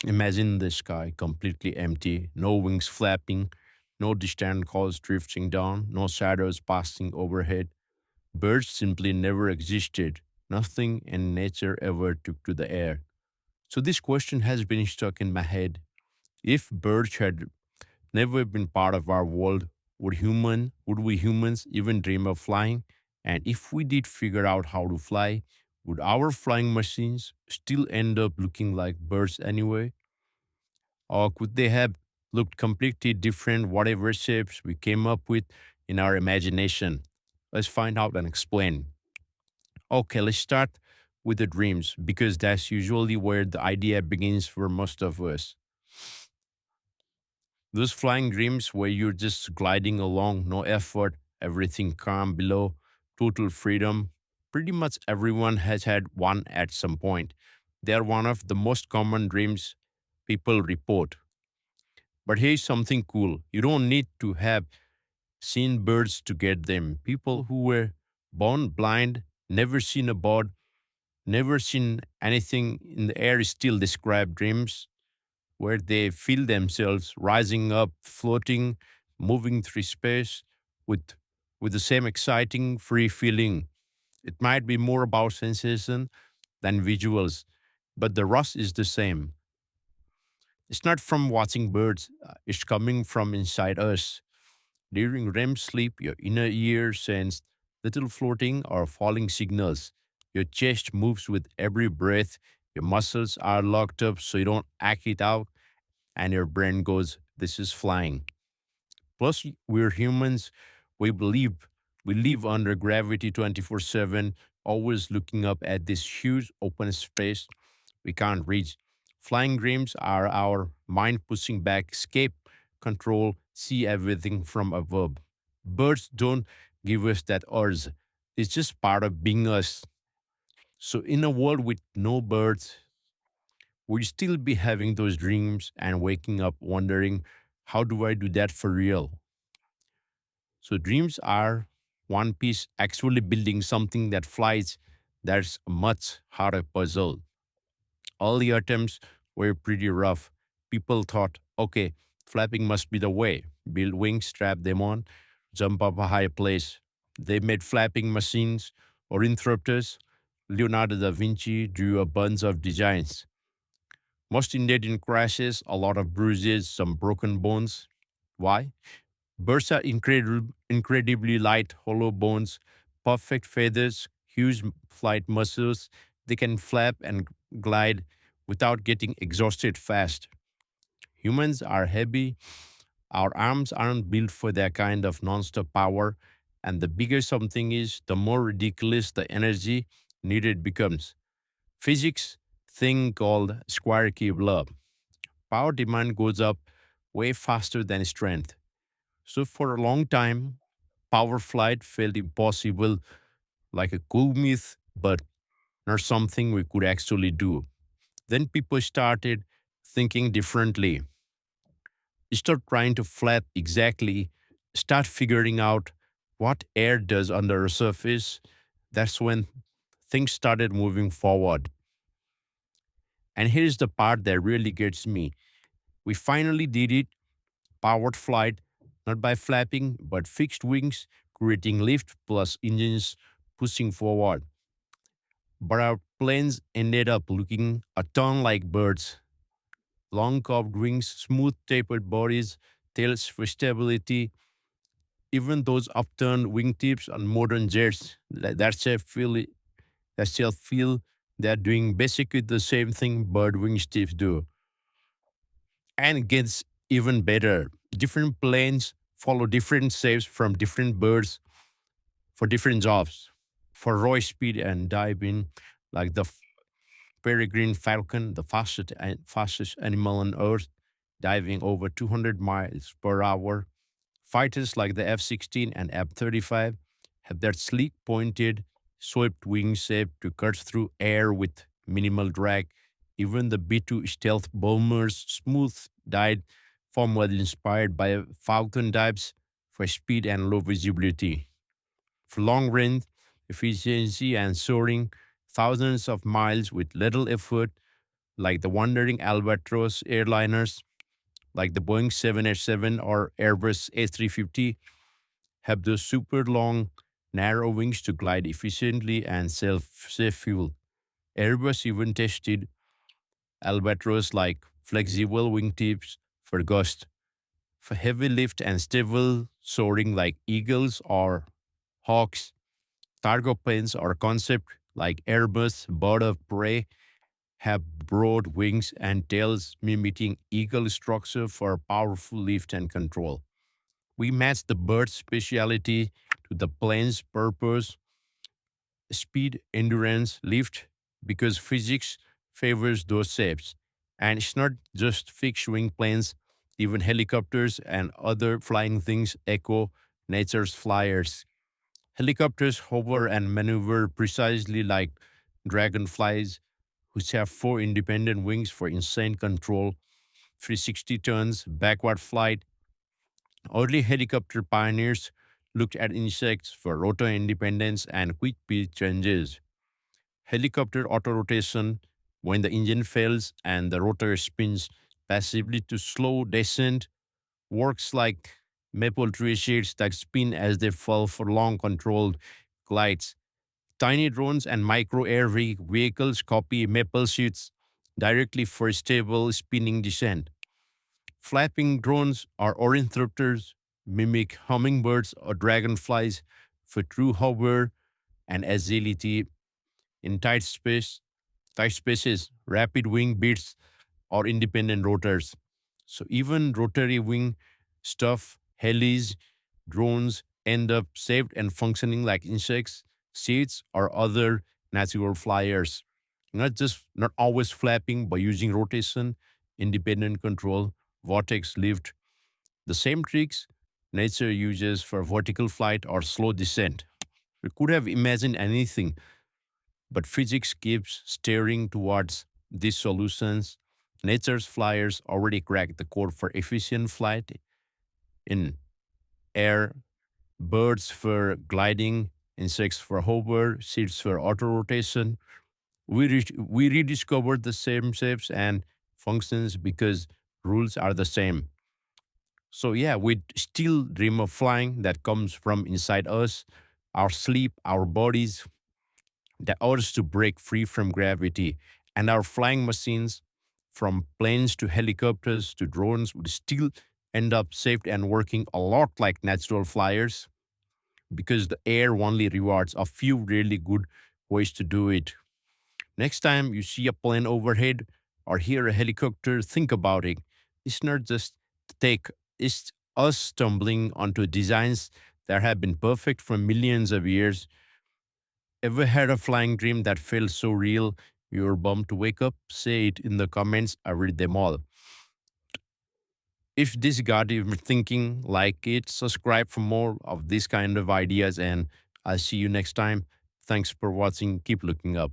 Imagine the sky completely empty, no wings flapping, no distant clouds drifting down, no shadows passing overhead. Birds simply never existed. Nothing in nature ever took to the air. So this question has been stuck in my head. If birds had never been part of our world, would we humans even dream of flying? And if we did figure out how to fly, would our flying machines still end up looking like birds anyway? Or could they have looked completely different, whatever shapes we came up with in our imagination? Let's find out and explain. Okay, let's start with the dreams because that's usually where the idea begins for most of us. Those flying dreams where you're just gliding along, no effort, everything calm below, total freedom. Pretty much everyone has had one at some point. They are one of the most common dreams people report. But here's something cool. You don't need to have seen birds to get them. People who were born blind, never seen a bird, never seen anything in the air still describe dreams where they feel themselves rising up, floating, moving through space with the same exciting, free feeling. It might be more about sensation than visuals, but the rush is the same. It's not from watching birds, it's coming from inside us. During REM sleep, your inner ear sends little floating or falling signals. Your chest moves with every breath. Your muscles are locked up so you don't act it out, and your brain goes, "This is flying." Plus, we're humans. We believe we live under gravity 24/7, always looking up at this huge open space we can't reach. Flying dreams are our mind pushing back, escape, control, see everything from above. Birds don't give us that urge. It's just part of being us. So, in a world with no birds, we'd still be having those dreams and waking up wondering, how do I do that for real? So, dreams are one piece, actually building something that flies. That's a much harder puzzle. All the attempts were pretty rough. People thought, okay, flapping must be the way. Build wings, strap them on, jump up a high place. They made flapping machines or interrupters. Leonardo da Vinci drew a bunch of designs. Most ended in crashes, a lot of bruises, some broken bones. Why? Birds are incredibly light, hollow bones, perfect feathers, huge flight muscles. They can flap and glide without getting exhausted fast. Humans are heavy. Our arms aren't built for that kind of nonstop power. And the bigger something is, the more ridiculous the energy needed becomes. Physics thing called square cube law. Power demand goes up way faster than strength. So for a long time, power flight felt impossible, like a cool myth, but not something we could actually do. Then people started thinking differently. Start trying to flap exactly, start figuring out what air does under a surface. That's when things started moving forward. And here's the part that really gets me. We finally did it, powered flight, not by flapping, but fixed wings, creating lift plus engines pushing forward. But our planes ended up looking a ton like birds. Long curved wings, smooth tapered bodies, tails for stability. Even those upturned wingtips on modern jets, that still feel they're doing basically the same thing bird wingtips do. And it gets even better. Different planes follow different shapes from different birds for different jobs. For raw speed and diving, like the peregrine falcon, the fastest animal on Earth, diving over 200 miles per hour. Fighters like the F-16 and F-35 have that sleek, pointed, swept wing shape to cut through air with minimal drag. Even the B-2 stealth bombers, smooth dive form was inspired by Falcon dives for speed and low visibility. For long range, efficiency and soaring thousands of miles with little effort, like the wandering albatross airliners, like the Boeing 787 or Airbus A350, have those super long, narrow wings to glide efficiently and save fuel. Airbus even tested albatross like flexible wingtips for gust, for heavy lift and stable soaring like eagles or hawks. Cargo planes or concept like Airbus bird of prey have broad wings and tails mimicking eagle structure for powerful lift and control. We match the bird's speciality to the plane's purpose, speed, endurance, lift, because physics favors those shapes. And it's not just fixed wing planes, even helicopters and other flying things echo nature's flyers. Helicopters hover and maneuver precisely like dragonflies, which have four independent wings for insane control, 360 turns, backward flight. Early helicopter pioneers looked at insects for rotor independence and quick pitch changes. Helicopter autorotation, when the engine fails and the rotor spins passively to slow descent, works like maple tree shades that spin as they fall for long controlled glides. Tiny drones and micro air vehicles copy maple sheets directly for stable spinning descent. Flapping drones or ornithopters mimic hummingbirds or dragonflies for true hover and agility in tight spaces, rapid wing beats, or independent rotors. So even rotary wing stuff, helis, drones end up saved and functioning like insects, seeds, or other natural flyers. Not always flapping, but using rotation, independent control, vortex lift, the same tricks nature uses for vertical flight or slow descent. We could have imagined anything, but physics keeps steering towards these solutions. Nature's flyers already cracked the code for efficient flight in air, birds for gliding, insects for hover, seeds for auto rotation. We rediscovered the same shapes and functions because rules are the same. So, yeah, we still dream of flying that comes from inside us, our sleep, our bodies, the urge to break free from gravity, and our flying machines, from planes to helicopters to drones, would still end up safe and working a lot like natural flyers because the air only rewards a few really good ways to do it. Next time you see a plane overhead or hear a helicopter, think about it. It's not just take, it's us stumbling onto designs that have been perfect for millions of years. Ever had a flying dream that felt so real you were bummed to wake up? Say it in the comments. I read them all. If this got you thinking, like it, subscribe for more of this kind of ideas, and I'll see you next time. Thanks for watching. Keep looking up.